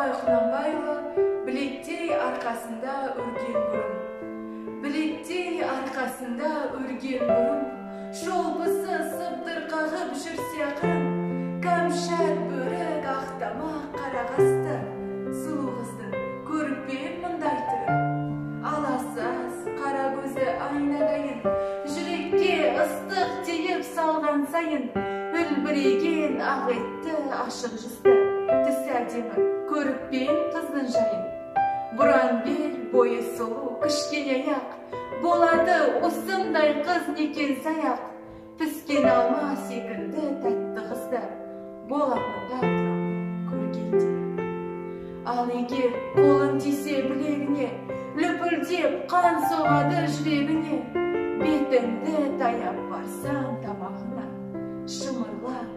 Абай Құнанбайұлы білектей арқасында өрген бұрым. Білектей арқасында өрген бұрым, шолпысы сыбдыр қағып жүрсе ақырын, кәмшат бөрік ақтамақ қара қасты, сұлу қыздың көріп пе мұндай түрін. Аласаз қара көзі айнадайын, жүрекке ыстық тиіп салған сайын, үлбіреген ақ етті ашық жүзді, тісі әдемі көріп пе қыздың жайын. Бұран бел бойы сұлу кішкене аяқ, болады осындай қыз некен саяқ, піскен алма секілді тәтті қызды болатында тұрам көргенде. Ал егер қолын тисе білегіне, лүпілдеп қан соғады жүрегіне, бетіңді таяп барсаң тамағына, шымырлап